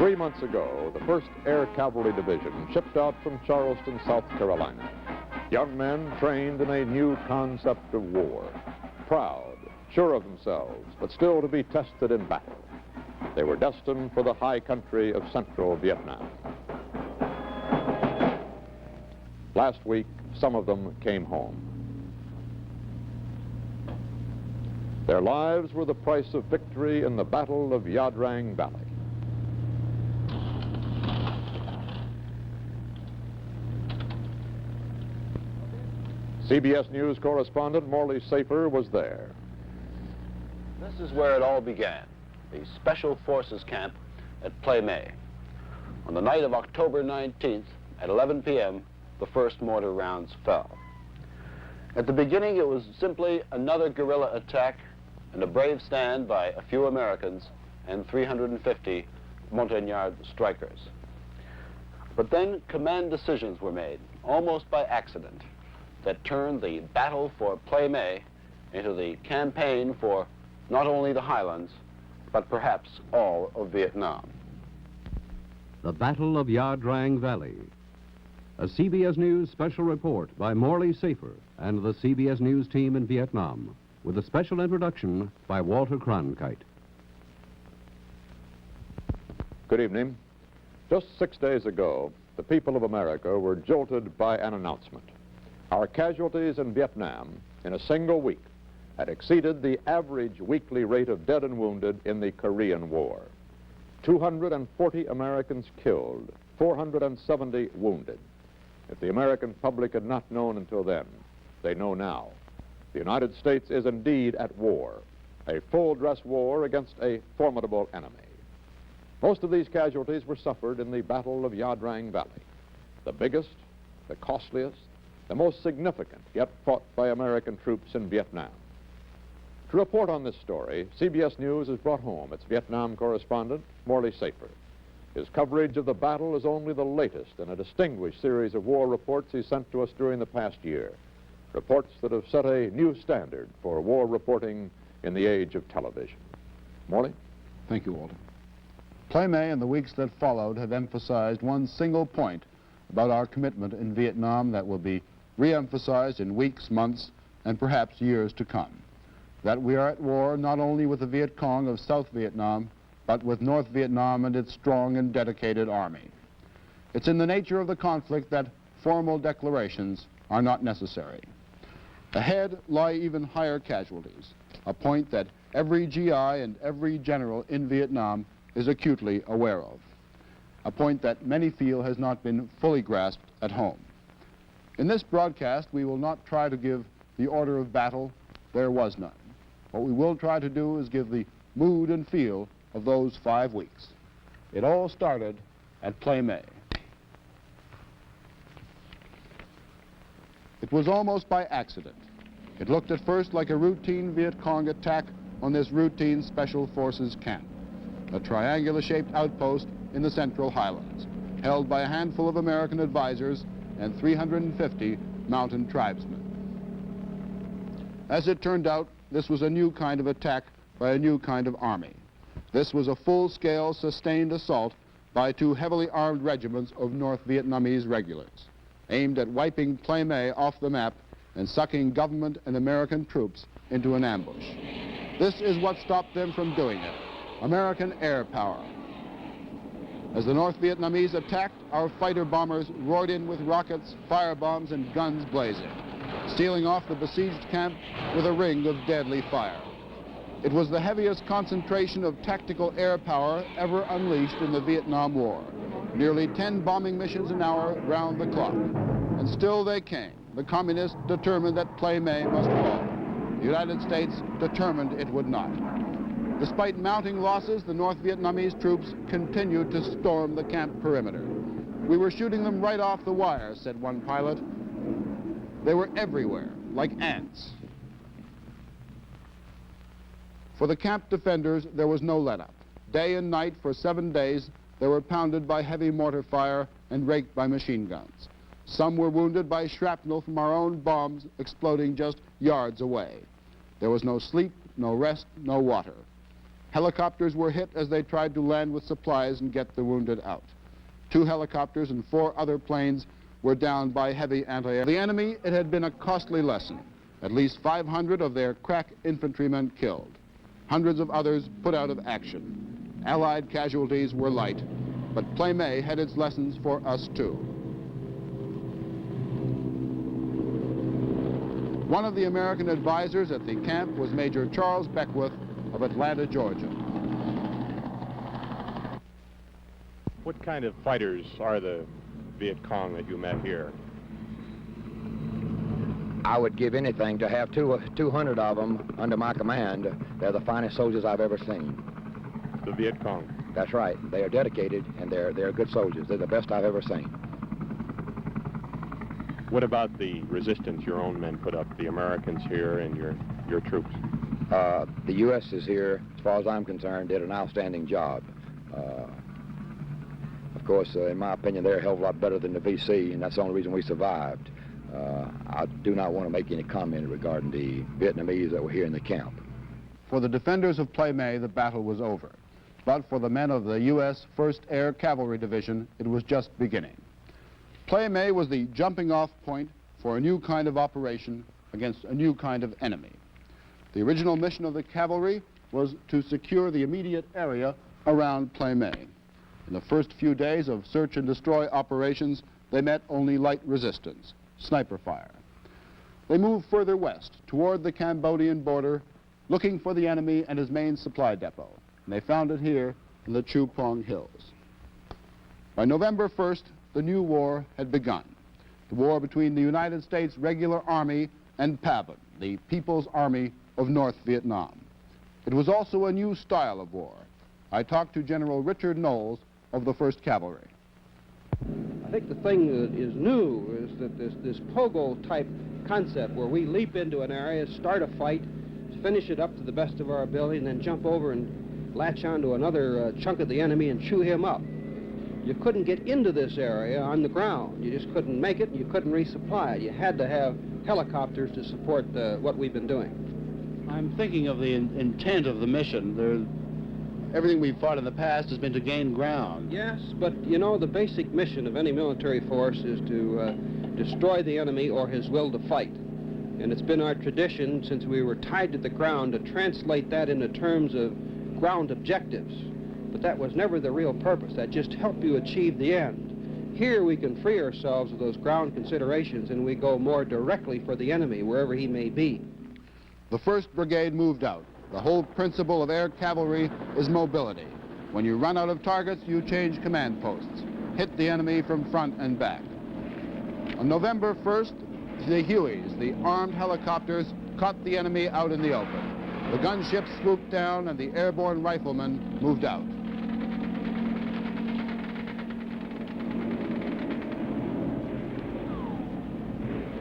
3 months ago, the 1st Air Cavalry Division shipped out from Charleston, South Carolina. Young men trained in a new concept of war. Proud, sure of themselves, but still to be tested in battle. They were destined for the high country of central Vietnam. Last week, some of them came home. Their lives were the price of victory in the Battle of Ia Drang Valley. CBS News correspondent Morley Safer was there. This is where it all began, the Special Forces camp at Plei Me. On the night of October 19th at 11 p.m., the first mortar rounds fell. At the beginning, it was simply another guerrilla attack and a brave stand by a few Americans and 350 Montagnard strikers. But then command decisions were made, almost by accident, that turned the battle for Plei Me into the campaign for not only the Highlands, but perhaps all of Vietnam. The Battle of Ia Drang Valley. A CBS News special report by Morley Safer and the CBS News team in Vietnam, with a special introduction by Walter Cronkite. Good evening. Just 6 days ago, the people of America were jolted by an announcement. Our casualties in Vietnam in a single week had exceeded the average weekly rate of dead and wounded in the Korean War. 240 Americans killed, 470 wounded. If the American public had not known until then, they know now. The United States is indeed at war, a full-dress war against a formidable enemy. Most of these casualties were suffered in the Battle of Ia Drang Valley, the biggest, the costliest, the most significant yet fought by American troops in Vietnam. To report on this story, CBS News has brought home its Vietnam correspondent, Morley Safer. His coverage of the battle is only the latest in a distinguished series of war reports he sent to us during the past year. Reports that have set a new standard for war reporting in the age of television. Morley? Thank you, Walter. Plei Me and the weeks that followed have emphasized one single point about our commitment in Vietnam that will be re-emphasized in weeks, months, and perhaps years to come. That we are at war not only with the Viet Cong of South Vietnam, but with North Vietnam and its strong and dedicated army. It's in the nature of the conflict that formal declarations are not necessary. Ahead lie even higher casualties, a point that every GI and every general in Vietnam is acutely aware of, a point that many feel has not been fully grasped at home. In this broadcast, we will not try to give the order of battle. There was none. What we will try to do is give the mood and feel of those 5 weeks. It all started at Plei Me. It was almost by accident. It looked at first like a routine Viet Cong attack on this routine Special Forces camp, a triangular-shaped outpost in the central Highlands, held by a handful of American advisors and 350 mountain tribesmen. As it turned out, this was a new kind of attack by a new kind of army. This was a full-scale, sustained assault by 2 heavily armed regiments of North Vietnamese regulars, aimed at wiping Plei Me off the map and sucking government and American troops into an ambush. This is what stopped them from doing it: American air power. As the North Vietnamese attacked, our fighter bombers roared in with rockets, firebombs, and guns blazing, sealing off the besieged camp with a ring of deadly fire. It was the heaviest concentration of tactical air power ever unleashed in the Vietnam War. Nearly 10 bombing missions an hour round the clock. And still they came. The communists determined that Plei Me must fall. The United States determined it would not. Despite mounting losses, the North Vietnamese troops continued to storm the camp perimeter. "We were shooting them right off the wire," said one pilot. They were everywhere, like ants. For the camp defenders, there was no let-up. Day and night for 7 days, they were pounded by heavy mortar fire and raked by machine guns. Some were wounded by shrapnel from our own bombs exploding just yards away. There was no sleep, no rest, no water. Helicopters were hit as they tried to land with supplies and get the wounded out. 2 helicopters and 4 other planes were downed by heavy anti-air. The enemy, it had been a costly lesson. At least 500 of their crack infantrymen killed. Hundreds of others put out of action. Allied casualties were light, but Plei Me had its lessons for us too. One of the American advisors at the camp was Major Charles Beckwith of Atlanta, Georgia. What kind of fighters are the Viet Cong that you met here? I would give anything to have 200 of them under my command. They're the finest soldiers I've ever seen. The Viet Cong? That's right. They are dedicated, and they're good soldiers. They're the best I've ever seen. What about the resistance your own men put up, the Americans here and your troops? The U.S. is here, as far as I'm concerned, did an outstanding job. Of course, in my opinion, they're a hell of a lot better than the VC, and that's the only reason we survived. I do not want to make any comment regarding the Vietnamese that were here in the camp. For the defenders of Plei Me, the battle was over. But for the men of the U.S. 1st Air Cavalry Division, it was just beginning. Plei Me was the jumping-off point for a new kind of operation against a new kind of enemy. The original mission of the cavalry was to secure the immediate area around Plei Me. In the first few days of search and destroy operations, they met only light resistance, sniper fire. They moved further west toward the Cambodian border, looking for the enemy and his main supply depot. And they found it here in the Chu Pong Hills. By November 1st, the new war had begun. The war between the United States Regular Army and PAVN, the People's Army of North Vietnam. It was also a new style of war. I talked to General Richard Knowles of the 1st Cavalry. I think the thing that is new is that this pogo-type concept where we leap into an area, start a fight, finish it up to the best of our ability, and then jump over and latch onto another chunk of the enemy and chew him up. You couldn't get into this area on the ground. You just couldn't make it, and you couldn't resupply it. You had to have helicopters to support what we've been doing. I'm thinking of the intent of the mission. Everything we've fought in the past has been to gain ground. Yes, but you know, the basic mission of any military force is to destroy the enemy or his will to fight. And it's been our tradition since we were tied to the ground to translate that into terms of ground objectives. But that was never the real purpose. That just helped you achieve the end. Here we can free ourselves of those ground considerations and we go more directly for the enemy, wherever he may be. The 1st Brigade moved out. The whole principle of air cavalry is mobility. When you run out of targets, you change command posts. Hit the enemy from front and back. On November 1st, the Hueys, the armed helicopters, caught the enemy out in the open. The gunships swooped down and the airborne riflemen moved out.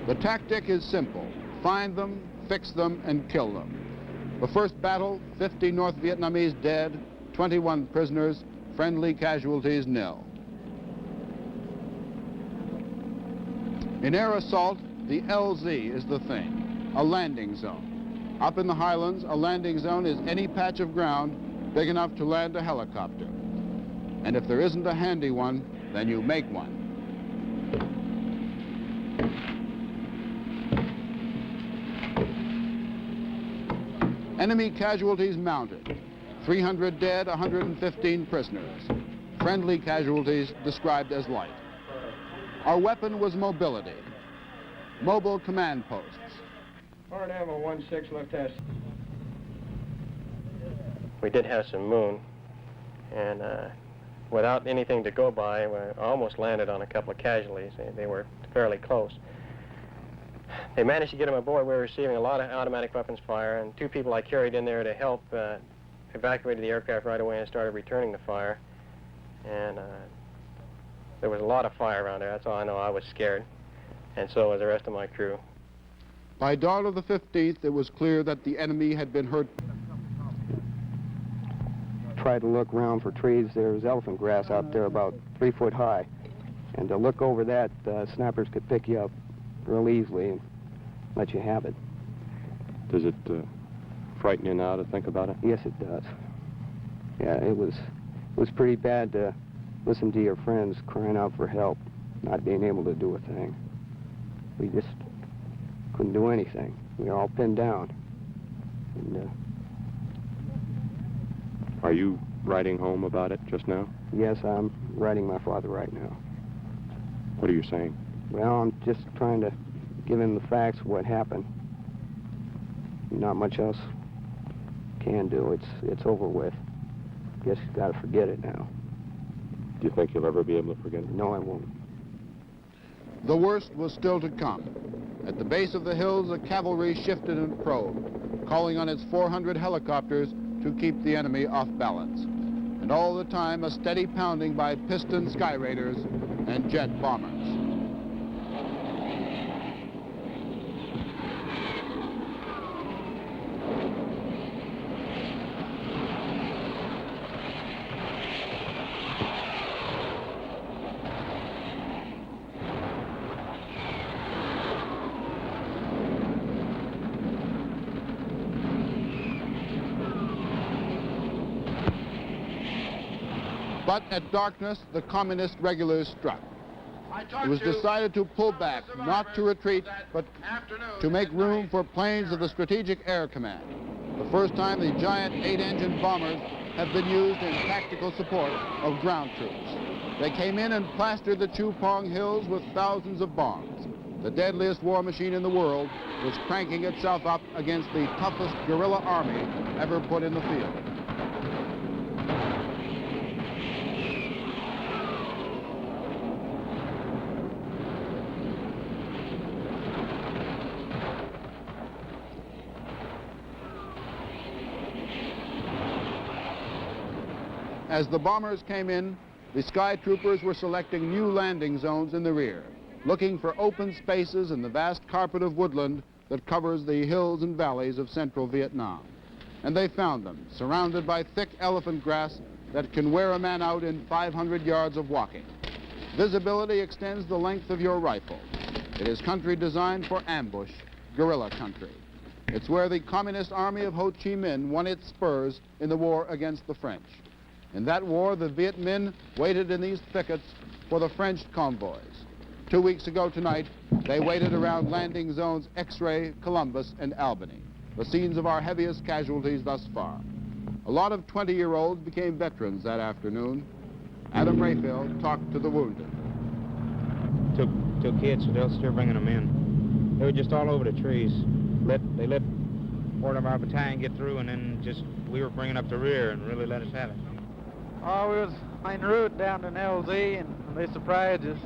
The tactic is simple. Find them, fix them, and kill them. The first battle, 50 North Vietnamese dead, 21 prisoners, friendly casualties nil. In air assault, the LZ is the thing, a landing zone. Up in the Highlands, a landing zone is any patch of ground big enough to land a helicopter. And if there isn't a handy one, then you make one. Enemy casualties mounted. 300 dead, 115 prisoners. Friendly casualties described as light. Our weapon was mobility. Mobile command posts. Hard ammo 16 left hash. We did have some moon, and without anything to go by, we almost landed on a couple of casualties. They were fairly close. They managed to get them aboard. We were receiving a lot of automatic weapons fire, and 2 people I carried in there to help evacuated the aircraft right away and started returning the fire. And there was a lot of fire around there. That's all I know. I was scared, and so was the rest of my crew. By dawn of the 15th, it was clear that the enemy had been hurt. Tried to look around for trees. There was elephant grass out there about 3 foot high. And to look over that, snipers could pick you up real easily and let you have it. Does it frighten you now to think about it? Yes, it does. Yeah, it was pretty bad to listen to your friends crying out for help, not being able to do a thing. We just couldn't do anything. We were all pinned down. And, Are you writing home about it just now? yes, I'm writing my father right now. What are you saying? Well, I'm just trying to give him the facts of what happened. Not much else can do. It's over with. Guess you got to forget it now. Do you think you'll ever be able to forget it? No, I won't. The worst was still to come. At the base of the hills, the cavalry shifted and probed, calling on its 400 helicopters to keep the enemy off balance. And all the time, a steady pounding by piston sky raiders and jet bombers. But at darkness, the communist regulars struck. It was decided to pull back, not to retreat, but to make room for planes of the Strategic Air Command. The first time the giant 8-engine bombers have been used in tactical support of ground troops. They came in and plastered the Chupong Hills with thousands of bombs. The deadliest war machine in the world was cranking itself up against the toughest guerrilla army ever put in the field. As the bombers came in, the sky troopers were selecting new landing zones in the rear, looking for open spaces in the vast carpet of woodland that covers the hills and valleys of central Vietnam. And they found them, surrounded by thick elephant grass that can wear a man out in 500 yards of walking. Visibility extends the length of your rifle. It is country designed for ambush, guerrilla country. It's where the Communist Army of Ho Chi Minh won its spurs in the war against the French. In that war, the Viet Minh waited in these thickets for the French convoys. 2 weeks ago tonight, they waited around landing zones X-Ray, Columbus, and Albany, the scenes of our heaviest casualties thus far. A lot of 20-year-olds became veterans that afternoon. Adam Raphael talked to the wounded. Took kids, so they're still bringing them in. They were just all over the trees. They let part of our battalion get through, and then we were bringing up the rear and really let us have it. Oh, we was en route down to LZ, and they surprised us.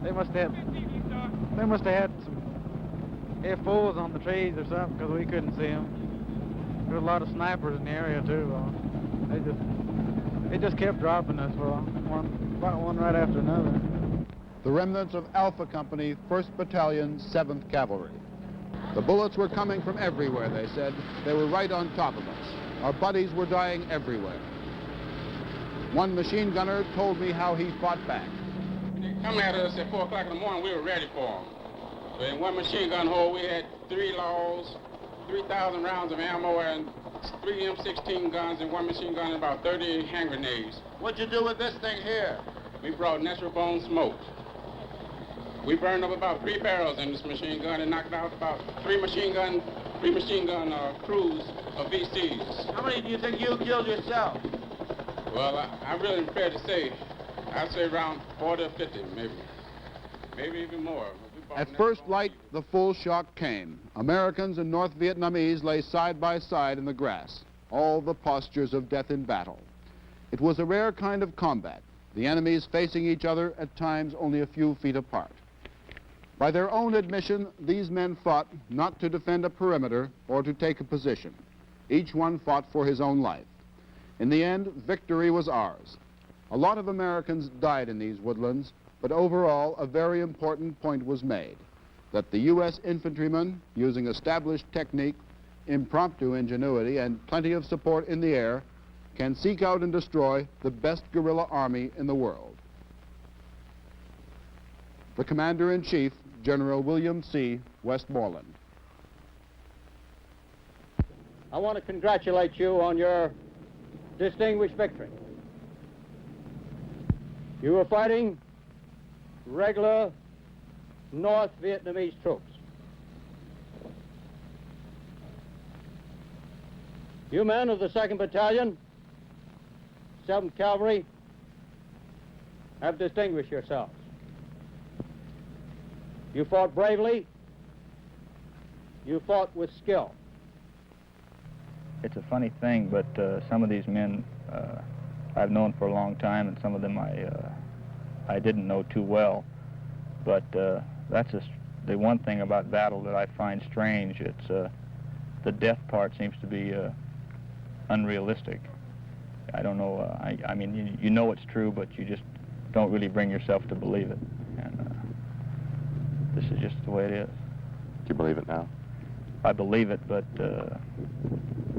They must have had some F4s on the trees or something, because we couldn't see them. There were a lot of snipers in the area too. They just kept dropping us for one right after another. The remnants of Alpha Company, 1st Battalion, 7th Cavalry. The bullets were coming from everywhere, they said. They were right on top of us. Our buddies were dying everywhere. One machine gunner told me how he fought back. When they come at us at 4 o'clock in the morning, we were ready for them. So in one machine gun hole, we had 3 laws, 3,000 rounds of ammo, and 3 M16 guns, and one machine gun, and about 30 hand grenades. What'd you do with this thing here? We brought natural bone smoke. We burned up about 3 barrels in this machine gun and knocked out about 3 machine gun crews of VCs. How many do you think you killed yourself? Well, I'm really prepared to say, I'd say around 40 or 50, maybe even more. At first light, the full shock came. Americans and North Vietnamese lay side by side in the grass, all the postures of death in battle. It was a rare kind of combat, the enemies facing each other at times only a few feet apart. By their own admission, these men fought not to defend a perimeter or to take a position. Each one fought for his own life. In the end, victory was ours. A lot of Americans died in these woodlands, but overall, a very important point was made, that the U.S. infantrymen, using established technique, impromptu ingenuity, and plenty of support in the air, can seek out and destroy the best guerrilla army in the world. The Commander-in-Chief, General William C. Westmoreland. I want to congratulate you on your distinguished victory. You were fighting regular North Vietnamese troops. You men of the 2nd Battalion, 7th Cavalry, have distinguished yourselves. You fought bravely. You fought with skill. It's a funny thing, but some of these men I've known for a long time, and some of them I didn't know too well. But that's the one thing about battle that I find strange. It's the death part seems to be unrealistic. I don't know. I mean, you know it's true, but you just don't really bring yourself to believe it. And this is just the way it is. Do you believe it now? I believe it, but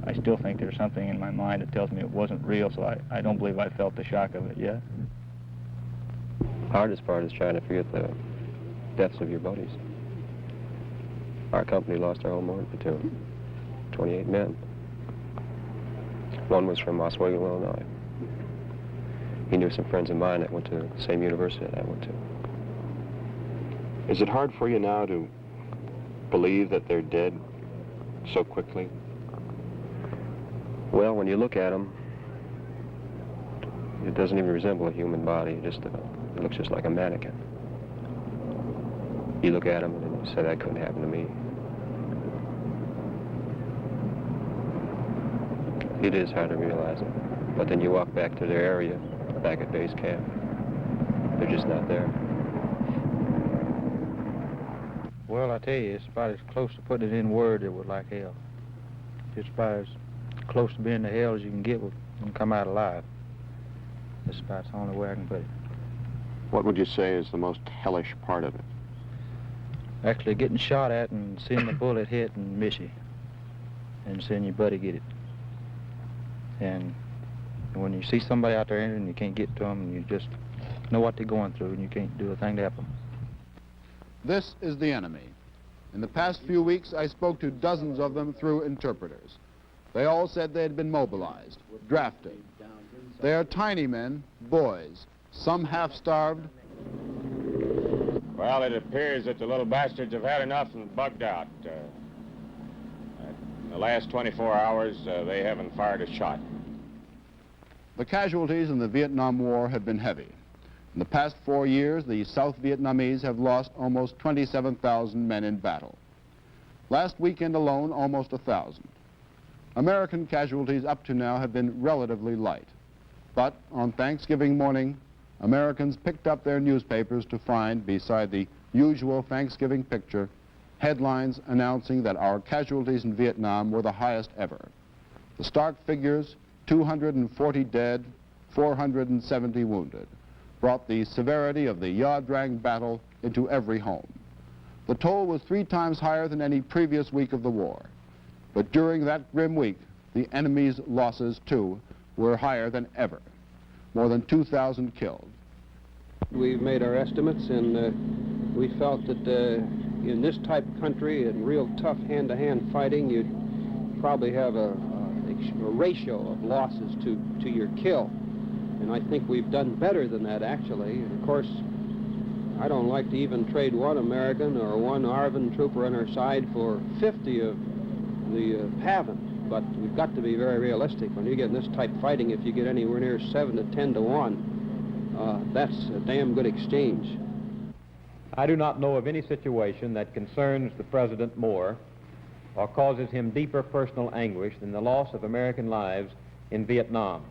I still think there's something in my mind that tells me it wasn't real, so I don't believe I felt the shock of it yet. The hardest part is trying to forget the deaths of your buddies. Our company lost our whole mortar platoon, 28 men. One was from Oswego, Illinois. He knew some friends of mine that went to the same university that I went to. Is it hard for you now to believe that they're dead so quickly? Well, when you look at them, it doesn't even resemble a human body. It looks just like a mannequin. You look at them and you say, that couldn't happen to me. It is hard to realize it. But then you walk back to their area, back at base camp. They're just not there. Well, I tell you, it's about as close to putting it in words it was like hell. Just about as close to being to hell as you can get and come out alive. That's about the only way I can put it. What would you say is the most hellish part of it? Actually getting shot at and seeing the bullet hit and miss you. And seeing your buddy get it. And when you see somebody out there and you can't get to them, and you just know what they're going through and you can't do a thing to help them. This is the enemy. In the past few weeks, I spoke to dozens of them through interpreters. They all said they had been mobilized, drafted. They are tiny men, boys, some half-starved. Well, it appears that the little bastards have had enough and bugged out. In the last 24 hours, they haven't fired a shot. The casualties in the Vietnam War have been heavy. In the past 4 years, the South Vietnamese have lost almost 27,000 men in battle. Last weekend alone, almost 1,000. American casualties up to now have been relatively light. But on Thanksgiving morning, Americans picked up their newspapers to find, beside the usual Thanksgiving picture, headlines announcing that our casualties in Vietnam were the highest ever. The stark figures, 240 dead, 470 wounded, brought the severity of the Ia Drang battle into every home. The toll was 3 times higher than any previous week of the war. But during that grim week, the enemy's losses, too, were higher than ever. More than 2,000 killed. We've made our estimates, and we felt that in this type of country, in real tough hand-to-hand fighting, you'd probably have a ratio of losses to your kill. And I think we've done better than that, actually. And of course, I don't like to even trade one American or one ARVN trooper on our side for 50 of the PAVN. But we've got to be very realistic. When you get in this type fighting, if you get anywhere near 7 to 10 to 1, that's a damn good exchange. I do not know of any situation that concerns the President more or causes him deeper personal anguish than the loss of American lives in Vietnam.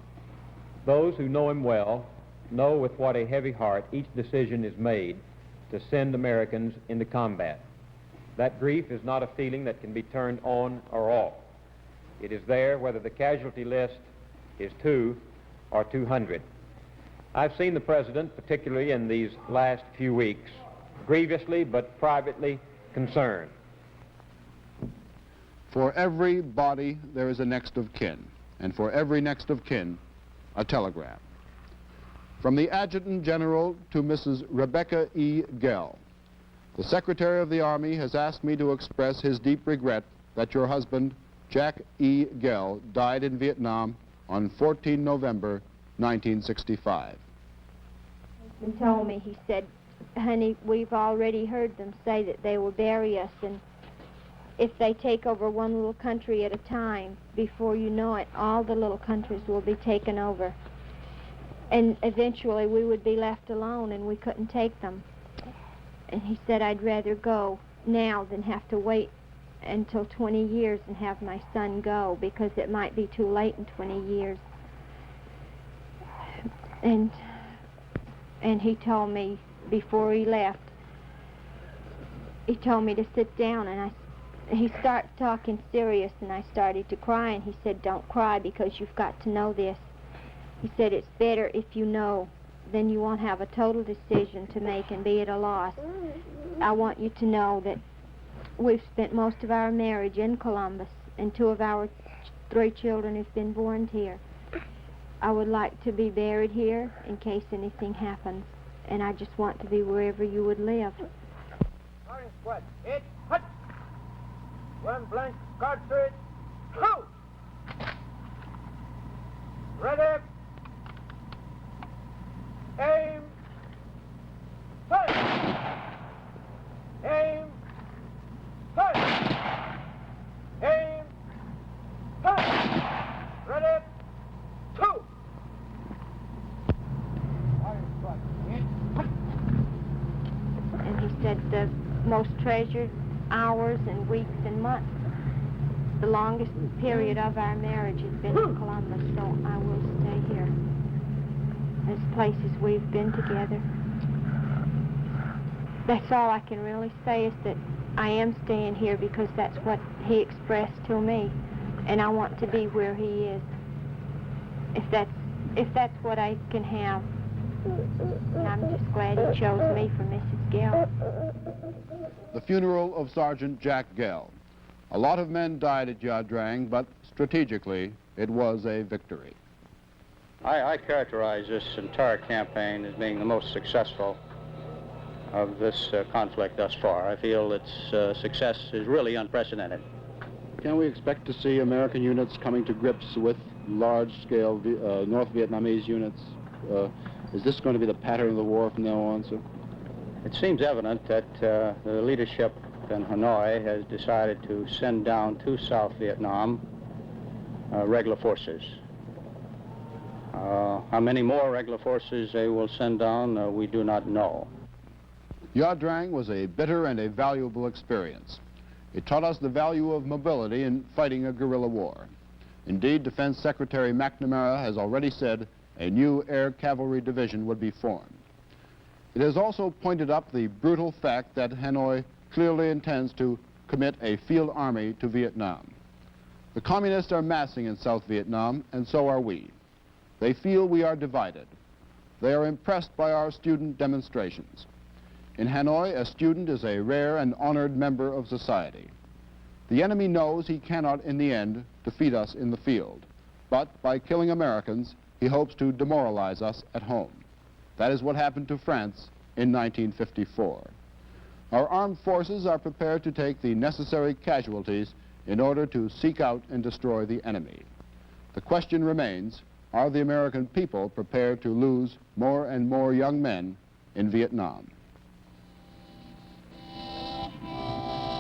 Those who know him well know with what a heavy heart each decision is made to send Americans into combat. That grief is not a feeling that can be turned on or off. It is there whether the casualty list is 2 or 200. I've seen the President, particularly in these last few weeks, grievously but privately concerned. For every body, there is a next of kin, and for every next of kin, a telegram. From the Adjutant General to Mrs. Rebecca E. Gell. The Secretary of the Army has asked me to express his deep regret that your husband, Jack E. Gell, died in Vietnam on 14 November 1965. He told me, he said, honey, we've already heard them say that they will bury us, and if they take over one little country at a time, before you know it, all the little countries will be taken over. And eventually we would be left alone and we couldn't take them. And he said, I'd rather go now than have to wait until 20 years and have my son go, because it might be too late in 20 years. And he told me before he left, he told me to sit down, and he started talking serious, and I started to cry, and he said, don't cry, because you've got to know this. He said, it's better if you know, then you won't have a total decision to make and be at a loss. I want you to know that we've spent most of our marriage in Columbus, and 2 of our 3 children have been born here. I would like to be buried here in case anything happens, and I just want to be wherever you would live. Firing squad, hit, hut! 1 blank cartridge, shoot! Ready, aim, fire! Aim, fire! Aim, fire! Ready, 2! Firing squad, hit, hut! And he said the most treasured hours and weeks and months, the longest period of our marriage has been in Columbus, so I will stay here. There's places we've been together. That's all I can really say, is that I am staying here because that's what he expressed to me, and I want to be where he is. If that's what I can have, and I'm just glad he chose me for Mrs. Gell. The funeral of Sergeant Jack Gell. A lot of men died at Ia Drang, but strategically, it was a victory. I characterize this entire campaign as being the most successful of this conflict thus far. I feel its success is really unprecedented. Can we expect to see American units coming to grips with large-scale North Vietnamese units? Is this going to be the pattern of the war from now on, sir? It seems evident that the leadership in Hanoi has decided to send down to South Vietnam regular forces. How many more regular forces they will send down, we do not know. Ia Drang was a bitter and a valuable experience. It taught us the value of mobility in fighting a guerrilla war. Indeed, Defense Secretary McNamara has already said a new Air Cavalry Division would be formed. It has also pointed up the brutal fact that Hanoi clearly intends to commit a field army to Vietnam. The communists are massing in South Vietnam, and so are we. They feel we are divided. They are impressed by our student demonstrations. In Hanoi, a student is a rare and honored member of society. The enemy knows he cannot, in the end, defeat us in the field, but by killing Americans, he hopes to demoralize us at home. That is what happened to France in 1954. Our armed forces are prepared to take the necessary casualties in order to seek out and destroy the enemy. The question remains, are the American people prepared to lose more and more young men in Vietnam?